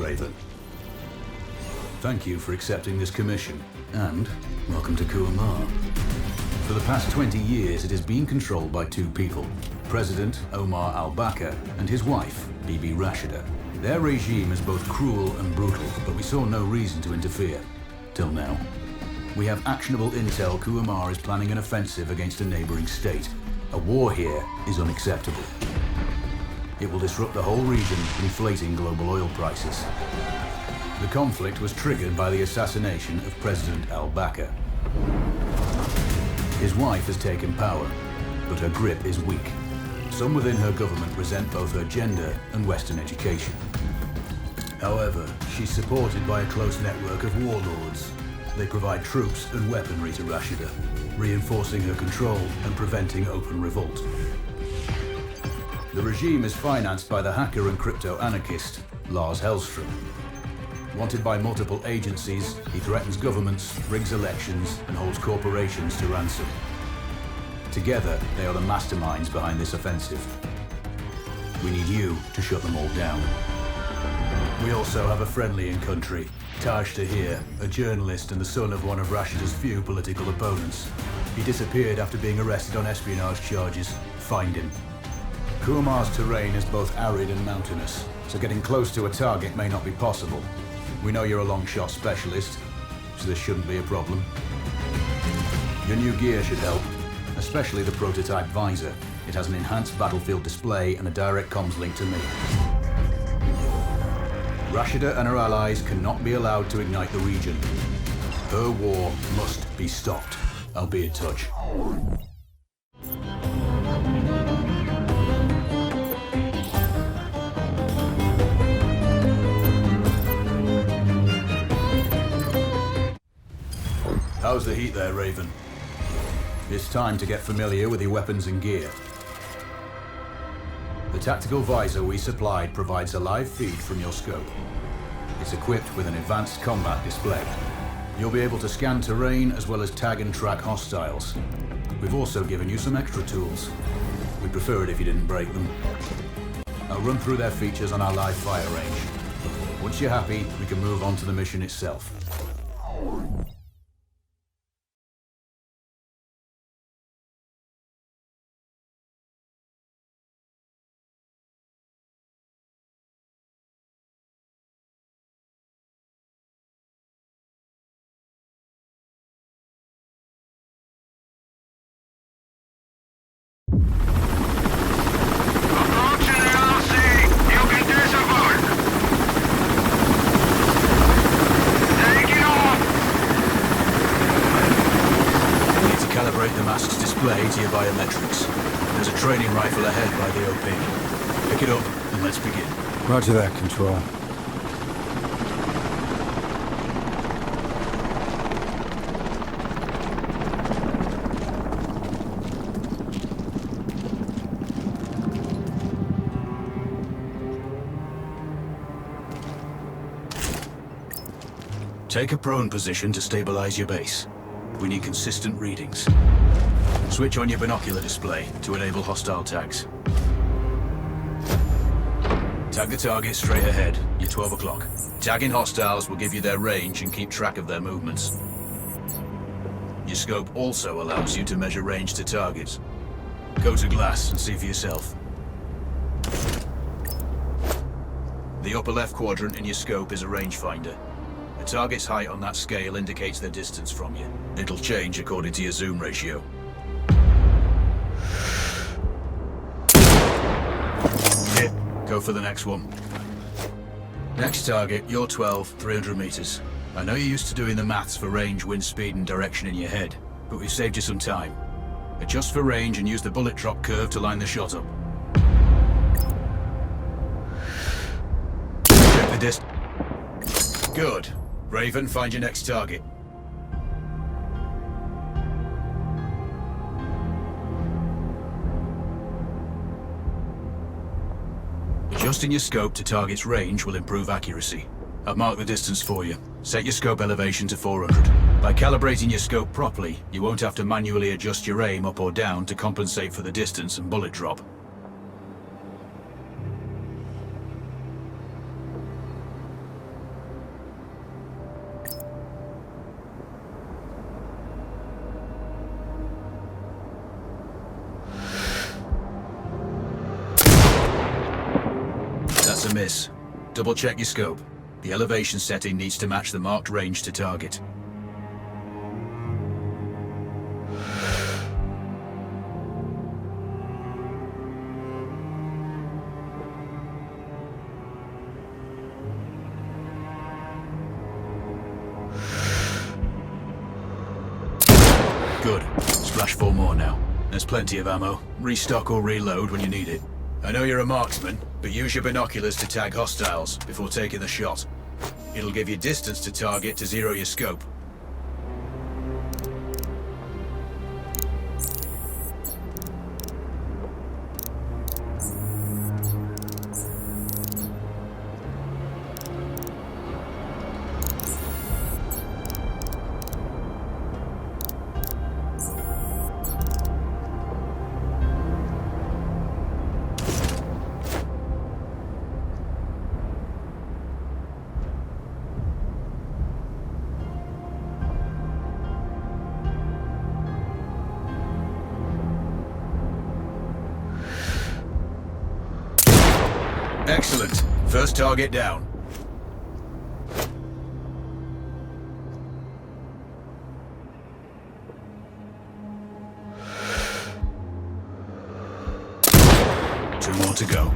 Raven. Thank you for accepting this commission, and welcome to Kuamar. For the past 20 years, it has been controlled by two people, President Omar al-Bakr and his wife, Bibi Rashida. Their regime is both cruel and brutal, but we saw no reason to interfere. Till now. We have actionable intel Kuamar is planning an offensive against a neighboring state. A war here is unacceptable. It will disrupt the whole region, inflating global oil prices. The conflict was triggered by the assassination of President al-Bakr. His wife has taken power, but her grip is weak. Some within her government resent both her gender and Western education. However, she's supported by a close network of warlords. They provide troops and weaponry to Rashida, reinforcing her control and preventing open revolt. The regime is financed by the hacker and crypto-anarchist, Lars Hellstrom. Wanted by multiple agencies, he threatens governments, rigs elections, and holds corporations to ransom. Together, they are the masterminds behind this offensive. We need you to shut them all down. We also have a friendly in country, Taj Tahir, a journalist and the son of one of Rashida's few political opponents. He disappeared after being arrested on espionage charges. Find him. Kuamar's terrain is both arid and mountainous, so getting close to a target may not be possible. We know you're a long shot specialist, so this shouldn't be a problem. Your new gear should help, especially the prototype visor. It has an enhanced battlefield display and a direct comms link to me. Rashida and her allies cannot be allowed to ignite the region. Her war must be stopped. I'll be in touch. How's the heat there, Raven? It's time to get familiar with your weapons and gear. The tactical visor we supplied provides a live feed from your scope. It's equipped with an advanced combat display. You'll be able to scan terrain as well as tag and track hostiles. We've also given you some extra tools. We'd prefer it if you didn't break them. I'll run through their features on our live fire range. Once you're happy, we can move on to the mission itself. To your biometrics. There's a training rifle ahead by the OP. Pick it up and let's begin. Roger that, Control. Take a prone position to stabilize your base. We need consistent readings. Switch on your binocular display to enable hostile tags. Tag the target straight ahead. You're 12 o'clock. Tagging hostiles will give you their range and keep track of their movements. Your scope also allows you to measure range to targets. Go to glass and see for yourself. The upper left quadrant in your scope is a rangefinder. A target's height on that scale indicates their distance from you. It'll change according to your zoom ratio. Go for the next one. Next target, you're 12, 300 meters. I know you're used to doing the maths for range, wind speed, and direction in your head, but we've saved you some time. Adjust for range and use the bullet drop curve to line the shot up. Check the distance. Good. Raven, find your next target. Adjusting your scope to target's range will improve accuracy. I've marked the distance for you. Set your scope elevation to 400. By calibrating your scope properly, you won't have to manually adjust your aim up or down to compensate for the distance and bullet drop. miss. Double check your scope. The elevation setting needs to match the marked range to target. Good. Splash 4 more now. There's plenty of ammo. Restock or reload when you need it. I know you're a marksman, but use your binoculars to tag hostiles before taking the shot. It'll give you distance to target to zero your scope. Excellent. First target down. Two more to go.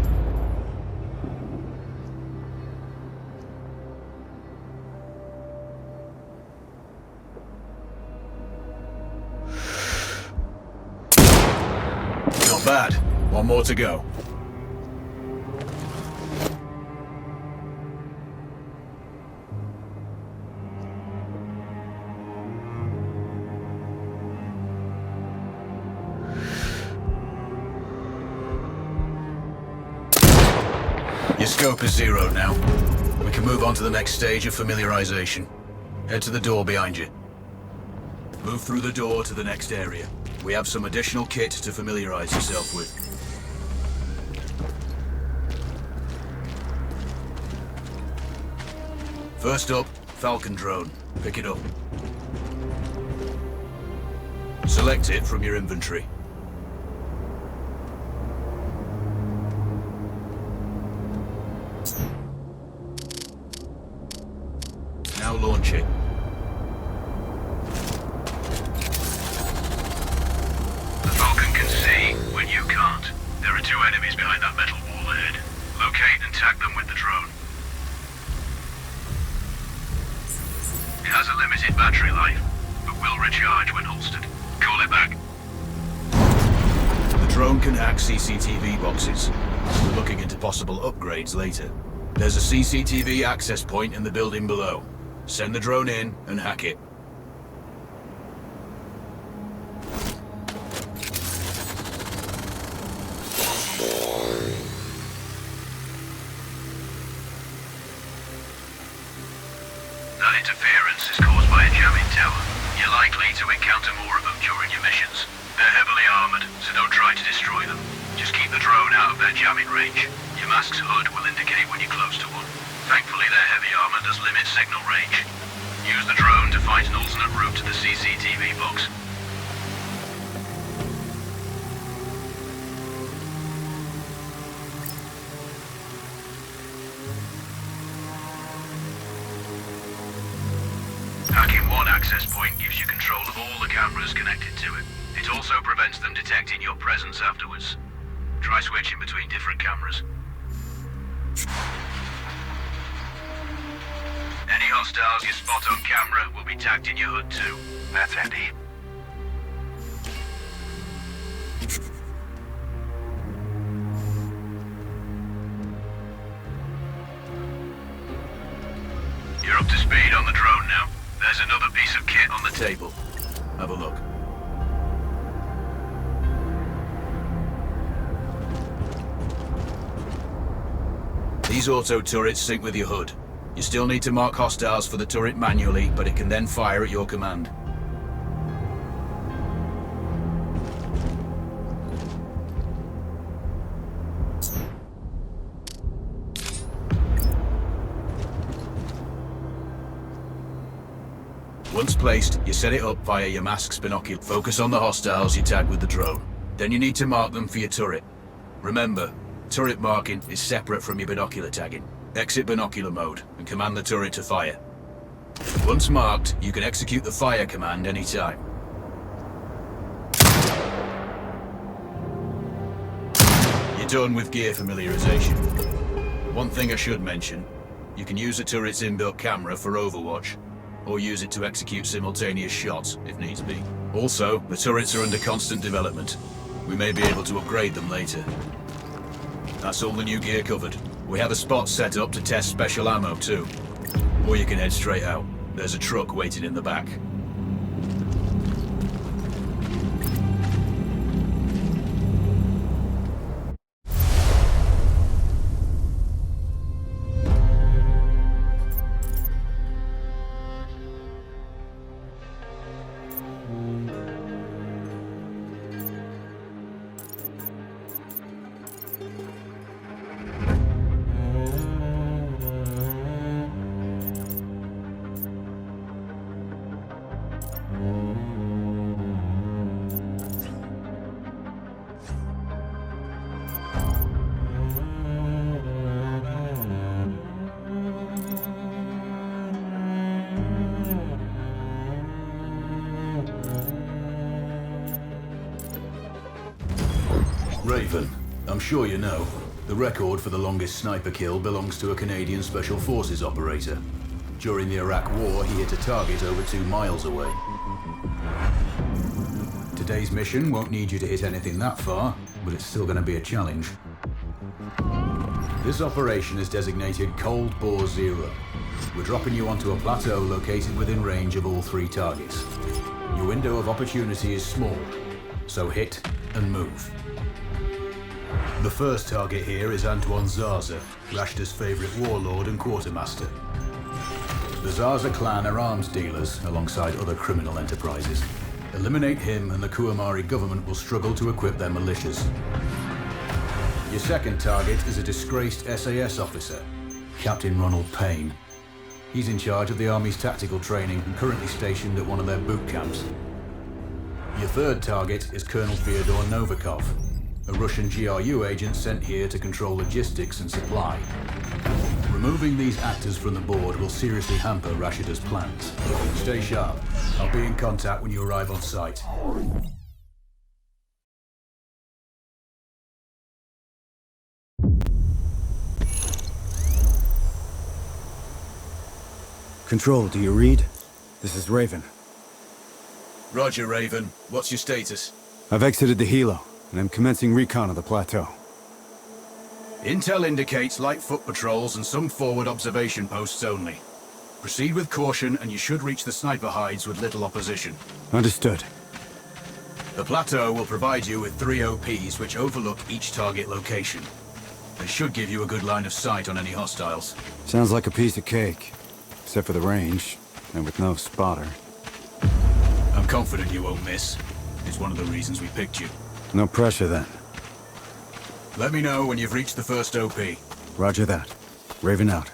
Not bad. One more to go. Your scope is zeroed now. We can move on to the next stage of familiarization. Head to the door behind you. Move through the door to the next area. We have some additional kit to familiarize yourself with. First up, Falcon drone. Pick it up. Select it from your inventory. Now launch it. The Falcon can see when you can't. There are 2 enemies behind that metal wall ahead. Locate and tag them with the drone. It has a limited battery life, but will recharge when holstered. Call it back. The drone can hack CCTV boxes. We're looking into possible upgrades later. There's a CCTV access point in the building below. Send the drone in and hack it. That interference is caused by a jamming tower. You're likely to encounter more of them during your missions. They're heavily armored, so don't try to destroy them. Just keep the drone out of their jamming range. Your mask's hood will indicate when you're close to one. Thankfully, their heavy armor does limit signal range. Use the drone to find an alternate route to the CCTV box. Hacking one access point gives you control of all the cameras connected to it. It also prevents them detecting your presence afterwards. Try switching between different cameras. Any hostiles you spot on camera will be tagged in your hood too. That's handy. You're up to speed on the drone now. There's another piece of kit on the table. Have a look. These auto turrets sync with your hood. You still need to mark hostiles for the turret manually, but it can then fire at your command. Once placed, you set it up via your mask's binocular. Focus on the hostiles you tag with the drone. Then you need to mark them for your turret. Remember, Turret marking is separate from your binocular tagging. Exit binocular mode and command the turret to fire. Once marked, you can execute the fire command anytime. You're done with gear familiarization. One thing I should mention, you can use the turret's inbuilt camera for overwatch, or use it to execute simultaneous shots if needs be. Also, the turrets are under constant development. We may be able to upgrade them later. That's all the new gear covered. We have a spot set up to test special ammo too. Or you can head straight out. There's a truck waiting in the back. Raven, I'm sure you know, the record for the longest sniper kill belongs to a Canadian Special Forces operator. During the Iraq War, he hit a target over 2 miles away. Today's mission won't need you to hit anything that far, but it's still going to be a challenge. This operation is designated Cold Bore Zero. We're dropping you onto a plateau located within range of all 3 targets. Your window of opportunity is small, so hit and move. The first target here is Antoine Zaza, Rashta's favorite warlord and quartermaster. The Zaza clan are arms dealers alongside other criminal enterprises. Eliminate him and the Kuamari government will struggle to equip their militias. Your second target is a disgraced SAS officer, Captain Ronald Payne. He's in charge of the Army's tactical training and currently stationed at one of their boot camps. Your third target is Colonel Fyodor Novikov, a Russian GRU agent sent here to control logistics and supply. Removing these actors from the board will seriously hamper Rashida's plans. Stay sharp. I'll be in contact when you arrive on site. Control, do you read? This is Raven. Roger, Raven. What's your status? I've exited the helo, and I'm commencing recon of the plateau. Intel indicates light foot patrols and some forward observation posts only. Proceed with caution and you should reach the sniper hides with little opposition. Understood. The plateau will provide you with 3 OPs which overlook each target location. They should give you a good line of sight on any hostiles. Sounds like a piece of cake. Except for the range, and with no spotter. I'm confident you won't miss. It's one of the reasons we picked you. No pressure then. Let me know when you've reached the first OP. Roger that. Raven out.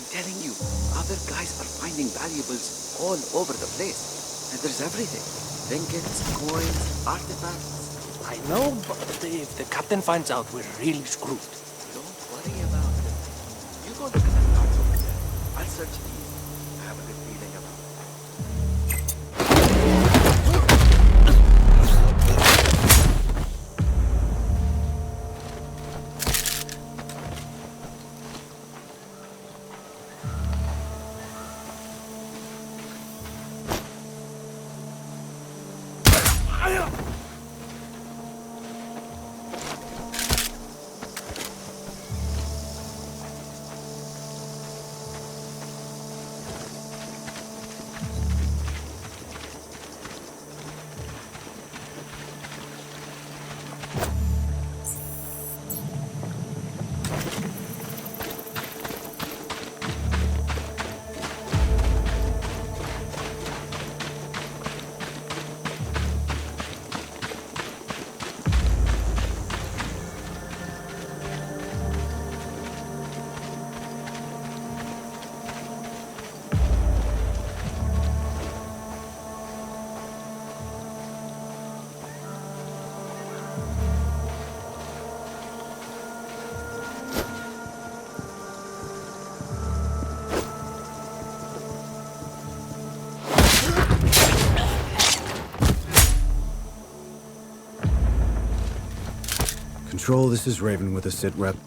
Telling you, other guys are finding valuables all over the place. And there's everything. Trinkets, coins, artifacts. I know, but if the captain finds out, we're really screwed. Don't worry about it. You go look at the cards over there. I'll search these. I have a good feeling about it. Control, this is Raven with a sit rep.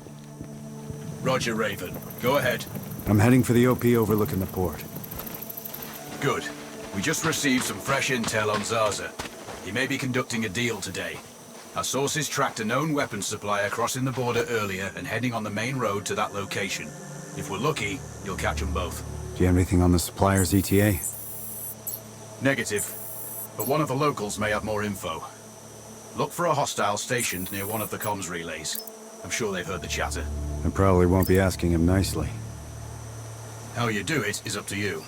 Roger, Raven. Go ahead. I'm heading for the OP overlooking the port. Good. We just received some fresh intel on Zaza. He may be conducting a deal today. Our sources tracked a known weapons supplier crossing the border earlier and heading on the main road to that location. If we're lucky, you'll catch them both. Do you have anything on the supplier's ETA? Negative. But one of the locals may have more info. Look for a hostile stationed near one of the comms relays. I'm sure they've heard the chatter. I probably won't be asking him nicely. How you do it is up to you.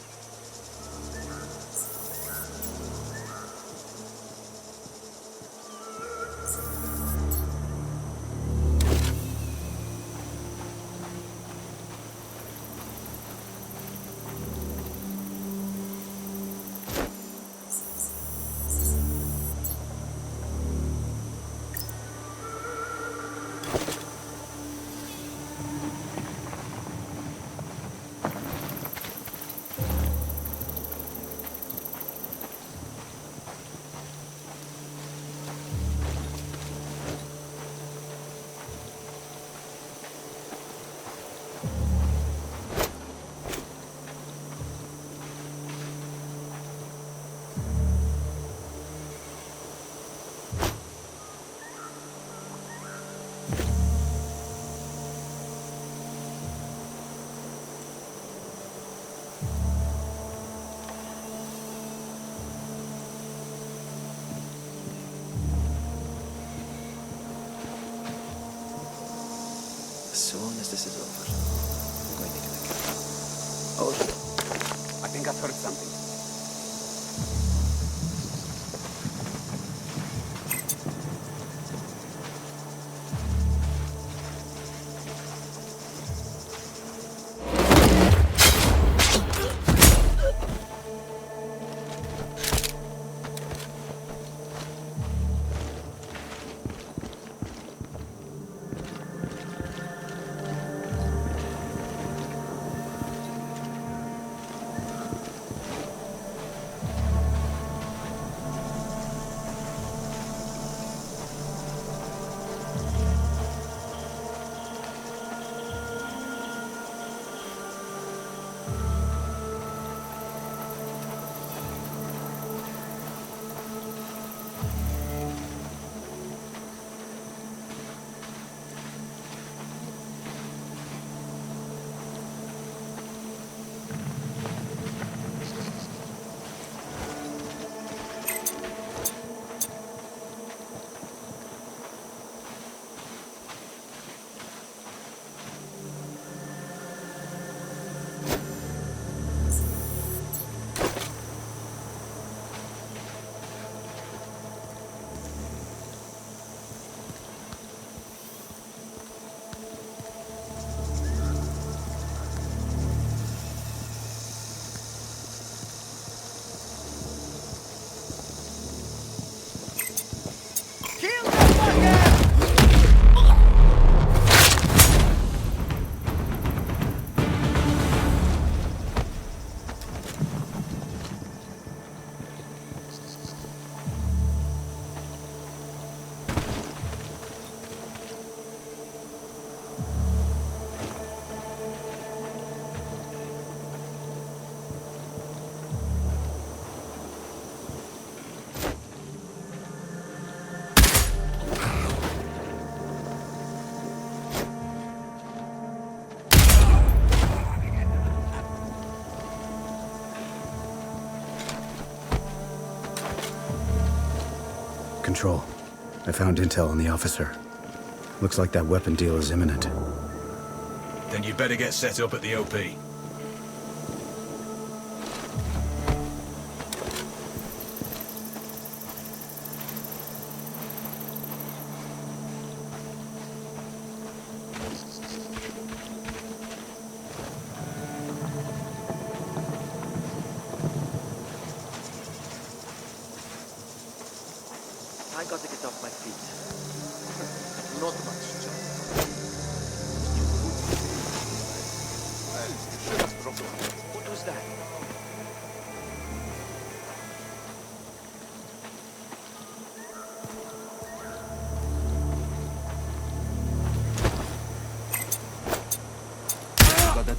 As soon as this is over, I'm going to get a cat. Oh, I think I've heard something. Control. I found intel on the officer. Looks like that weapon deal is imminent. Then you'd better get set up at the OP. I got to get off my feet. Not much, John.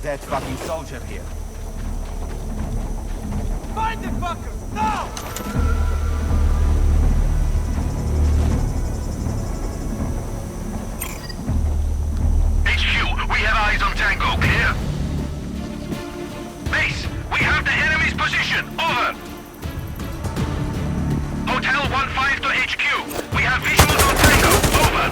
dead fucking soldier here. Find the fuckers! Now! HQ, we have eyes on Tango, clear? Base, we have the enemy's position, over! Hotel 1-5 to HQ, we have visuals on Tango, over!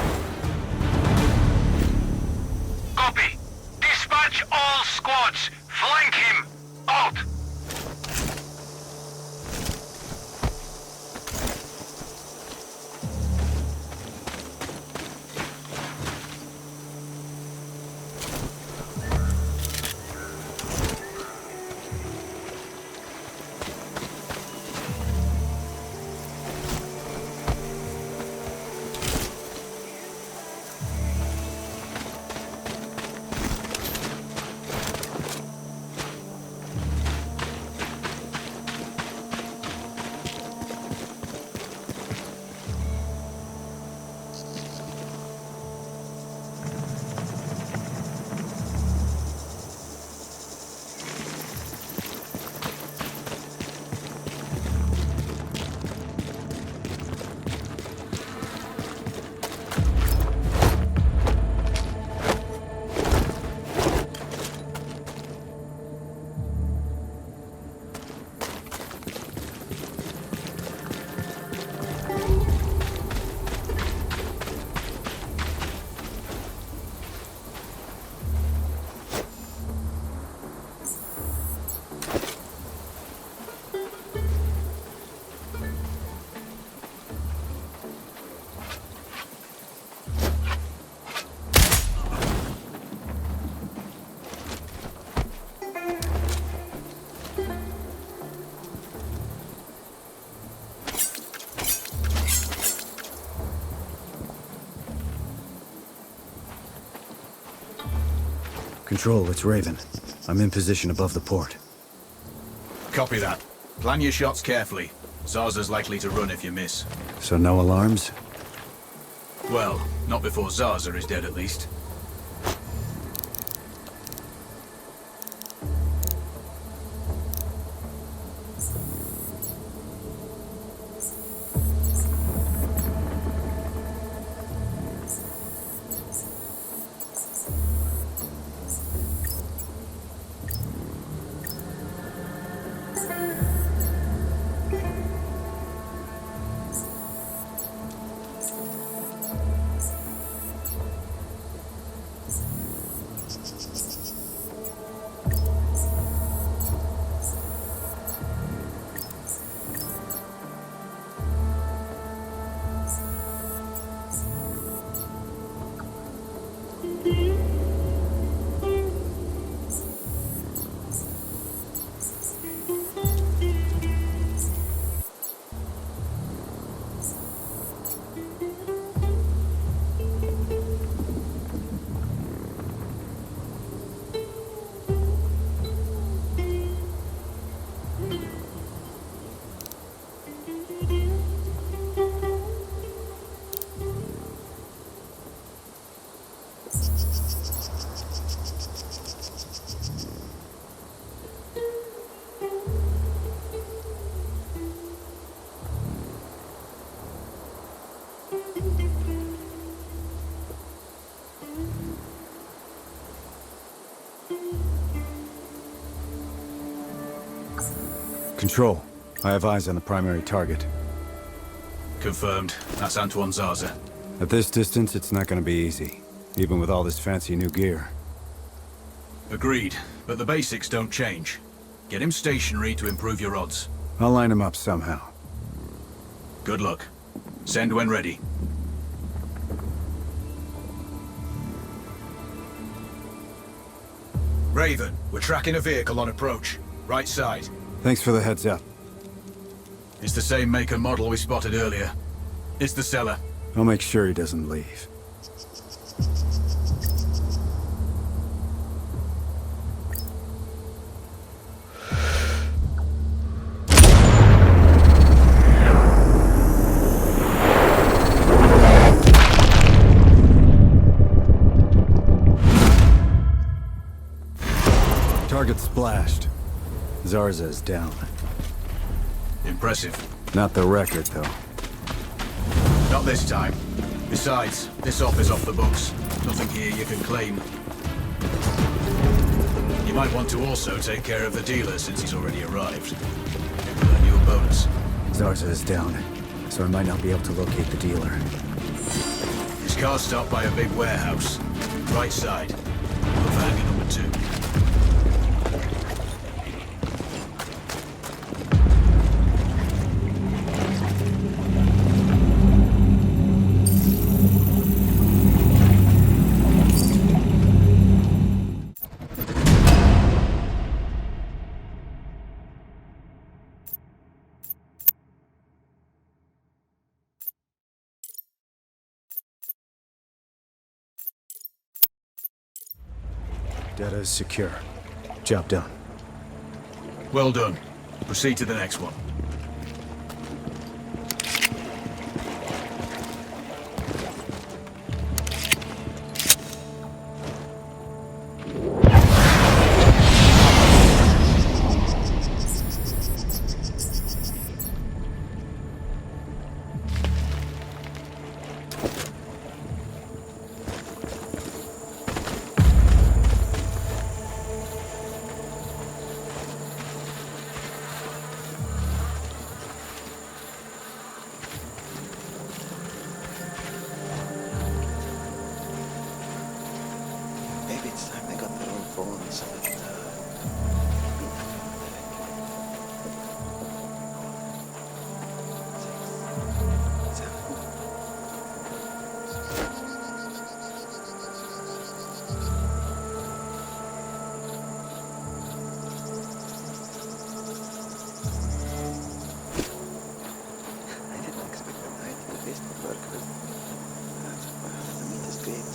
Copy. Dispatch all squads, flank him, out! Control, it's Raven. I'm in position above the port. Copy that. Plan your shots carefully. Zaza's likely to run if you miss. So no alarms? Well, not before Zaza is dead at least. Control, I have eyes on the primary target. Confirmed. That's Antoine Zaza. At this distance, it's not gonna be easy, even with all this fancy new gear. Agreed, but the basics don't change. Get him stationary to improve your odds. I'll line him up somehow. Good luck. Send when ready. Raven, we're tracking a vehicle on approach. Right side. Thanks for the heads up. It's the same make and model we spotted earlier. It's the seller. I'll make sure he doesn't leave. Target splashed. Zarza is down. Impressive. Not the record, though. Not this time. Besides, this op is off the books. Nothing here you can claim. You might want to also take care of the dealer since he's already arrived. It will earn you a bonus. Zarza is down, so I might not be able to locate the dealer. His car's stopped by a big warehouse. Right side. Look for hangar number 2. Data is secure. Job done. Well done. Proceed to the next one. Maybe it's time they got their own phones and I didn't expect the night in the basement work, but the meat is great.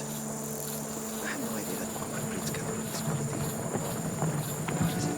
I had no idea that Muhammad breeds cattle of this quality. What is it?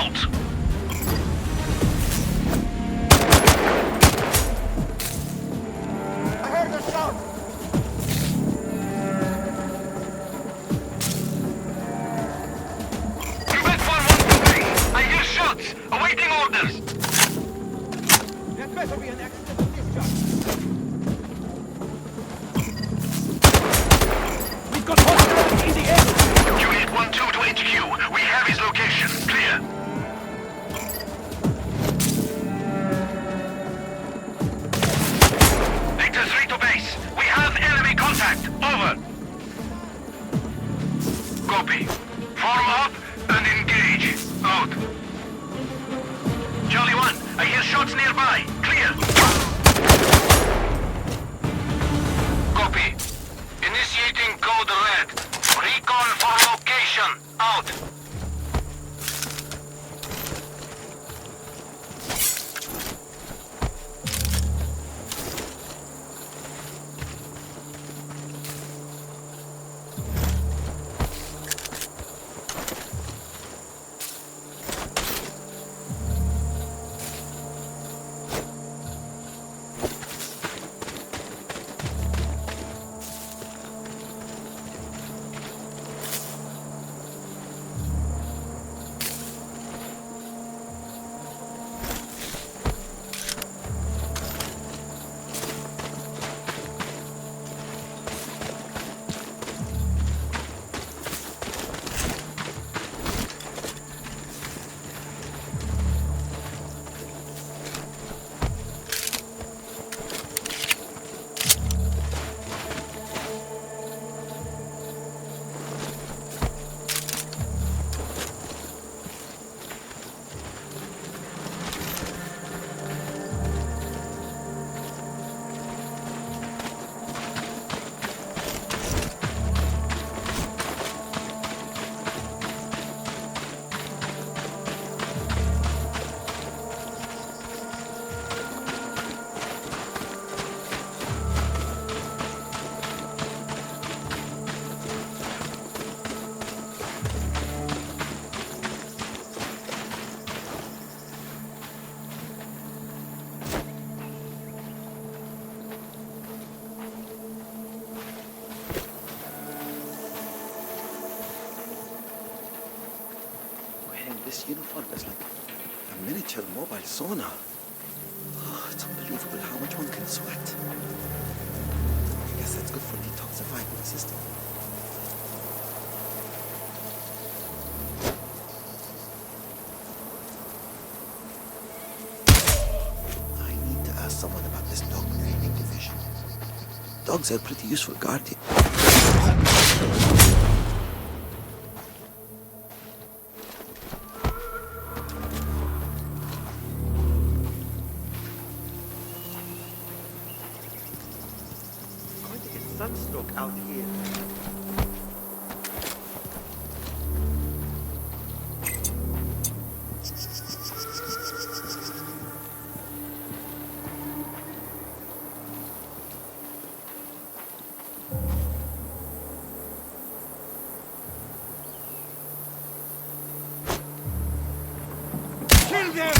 halt! I heard a shot! Prevent 1-1-2-3! I hear shots! Awaiting orders! That better be an accidental discharge. We've got hostiles in the air! Unit 1-2 to HQ. We have his location. Clear. Victor 3 to base. We have enemy contact. Over. Copy. Form up and engage. Out. Charlie 1, I hear shots nearby. Clear. Copy. Initiating code red. Recon for location. Out. This uniform is like a miniature mobile sauna. Oh, it's unbelievable how much one can sweat. I guess that's good for detoxifying the system. I need to ask someone about this dog training division. Dogs are pretty useful guardian. Sunstroke out here. Kill them!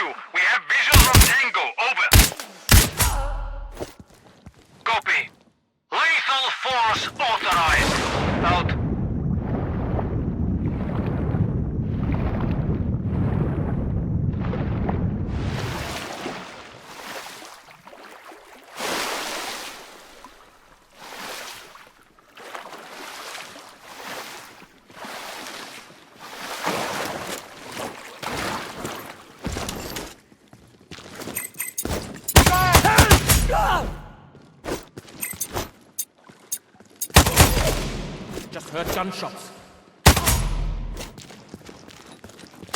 we have visual on Tango, over. Copy. Lethal force authorized. Out. Just heard gunshots.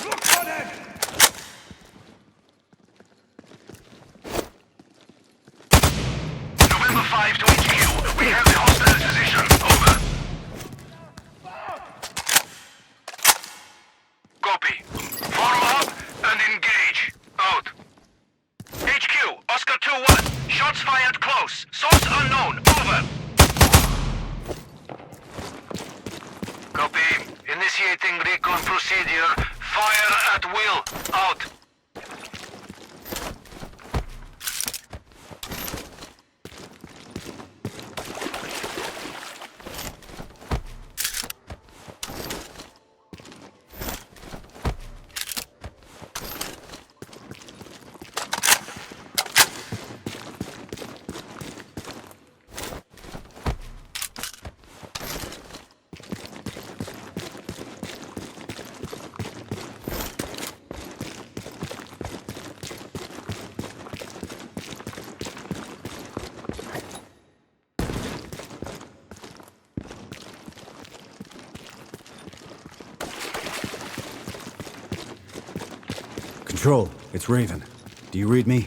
Look for them! November 5 to HQ. We have the hostile position. Over. Copy. Form up and engage. Out. HQ, Oscar 2-1. Shots fired close. Source unknown. Over. Copy. Initiating recon procedure. Fire at will. Out. Control, it's Raven. Do you read me?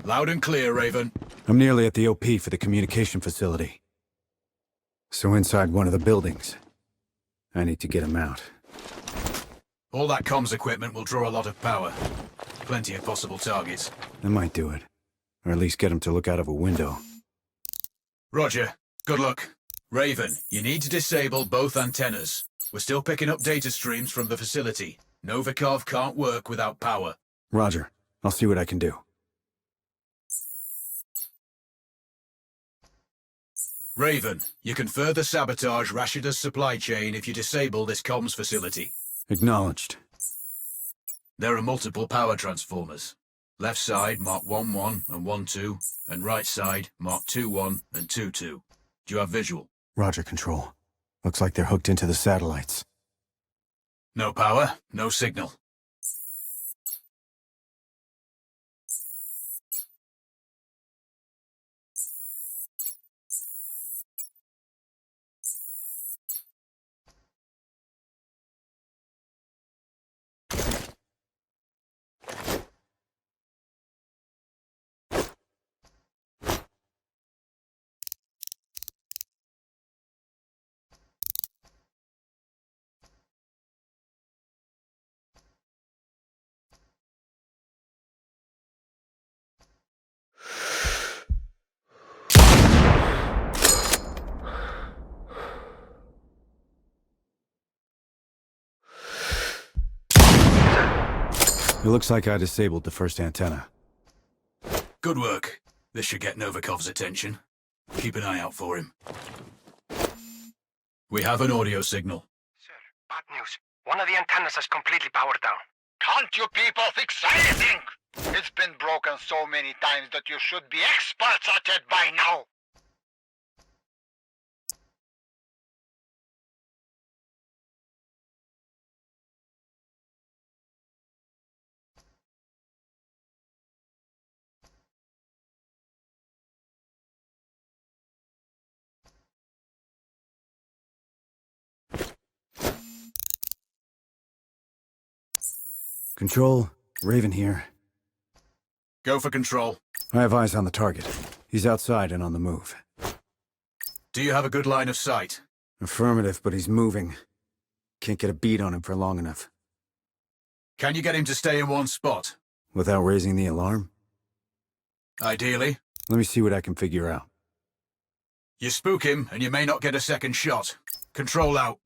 Loud and clear, Raven. I'm nearly at the OP for the communication facility. So inside one of the buildings. I need to get him out. All that comms equipment will draw a lot of power. Plenty of possible targets. That might do it. Or at least get him to look out of a window. Roger. Good luck. Raven, you need to disable both antennas. We're still picking up data streams from the facility. Novikov can't work without power. Roger. I'll see what I can do. Raven, you can further sabotage Rashida's supply chain if you disable this comms facility. Acknowledged. There are multiple power transformers. Left side mark 1-1 and 1-2, and right side mark 2-1 and 2-2. Do you have visual? Roger, Control. Looks like they're hooked into the satellites. No power, no signal. It looks like I disabled the first antenna. Good work. This should get Novikov's attention. Keep an eye out for him. We have an audio signal. Sir, bad news. One of the antennas is completely powered down. Can't you people fix anything? It's been broken so many times that you should be experts at it by now. Control, Raven here. Go for control. I have eyes on the target. He's outside and on the move. Do you have a good line of sight? Affirmative, but he's moving. Can't get a beat on him for long enough. Can you get him to stay in one spot? Without raising the alarm? Ideally. Let me see what I can figure out. You spook him, and you may not get a second shot. Control out.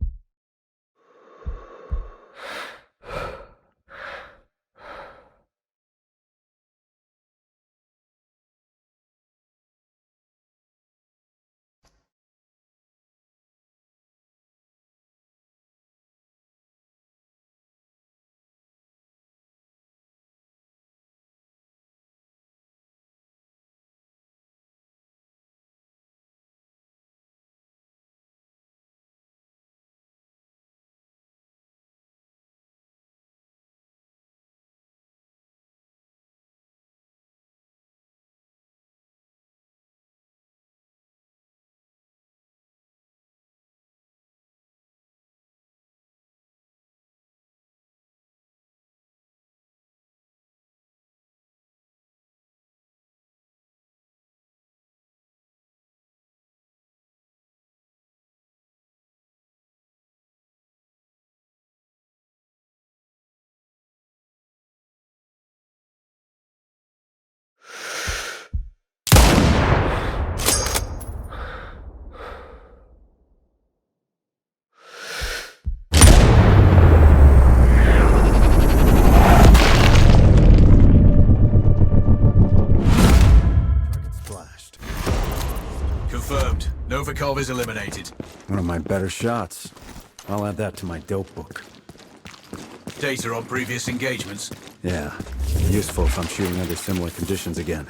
Valve is eliminated. One of my better shots. I'll add that to my dope book. Data on previous engagements. Yeah, useful if I'm shooting under similar conditions again.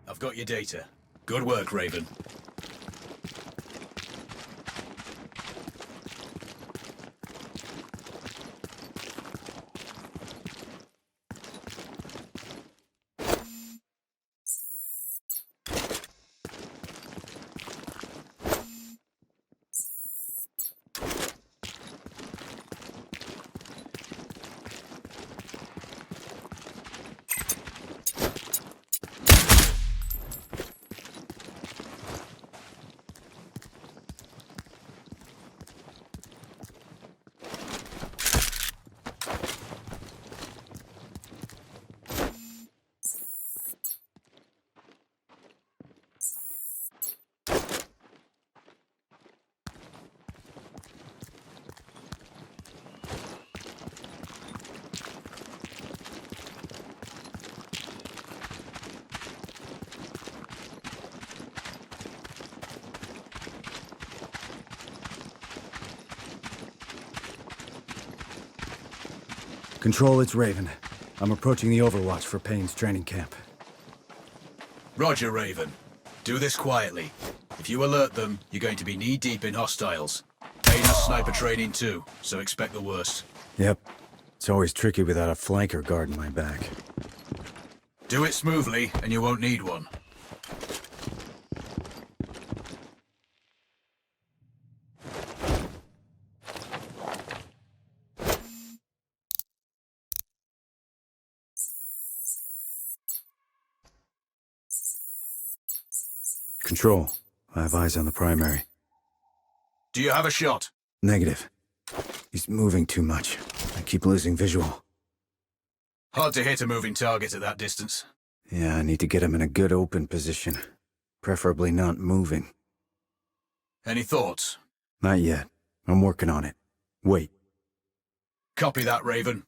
I've got your data. Good work, Raven. Control, it's Raven. I'm approaching the Overwatch for Payne's training camp. Roger, Raven. Do this quietly. If you alert them, you're going to be knee-deep in hostiles. Payne has sniper training too, so expect the worst. Yep. It's always tricky without a flanker guarding my back. Do it smoothly, and you won't need one. Control, I have eyes on the primary. Do you have a shot? Negative. He's moving too much. I keep losing visual. Hard to hit a moving target at that distance. Yeah, I need to get him in a good open position. Preferably not moving. Any thoughts? Not yet. I'm working on it. Wait. Copy that, Raven.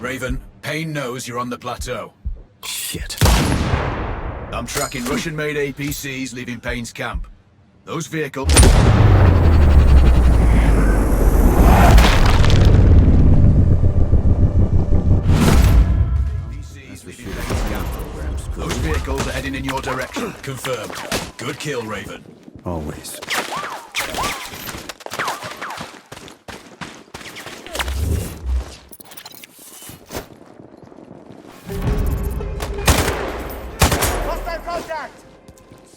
Raven, Payne knows you're on the plateau. Shit. I'm tracking Russian-made APCs leaving Payne's camp. Those vehicles... Those vehicles are heading in your direction. Confirmed. Good kill, Raven. Always. Hostile contact!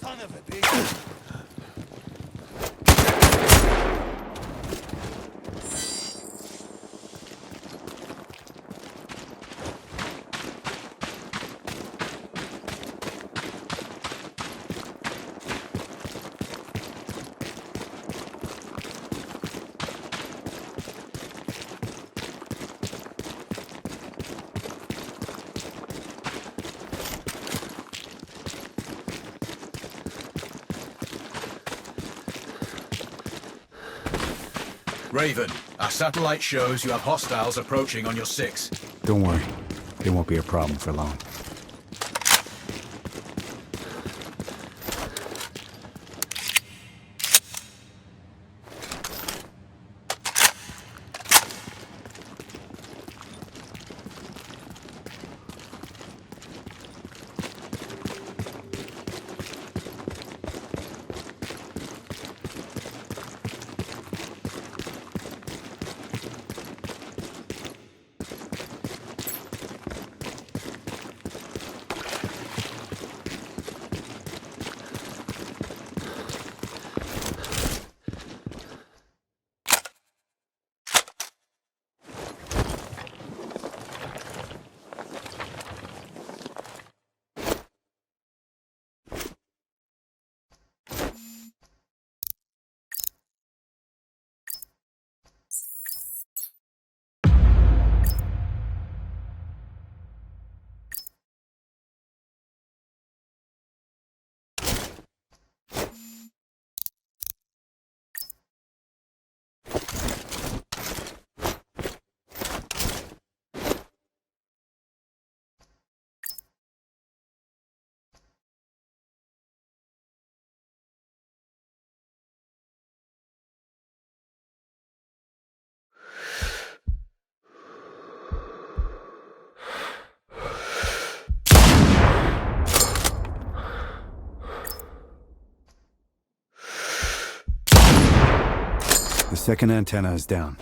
Son of a bitch! Raven, our satellite shows you have hostiles approaching on your 6. Don't worry. They won't be a problem for long. The second antenna is down.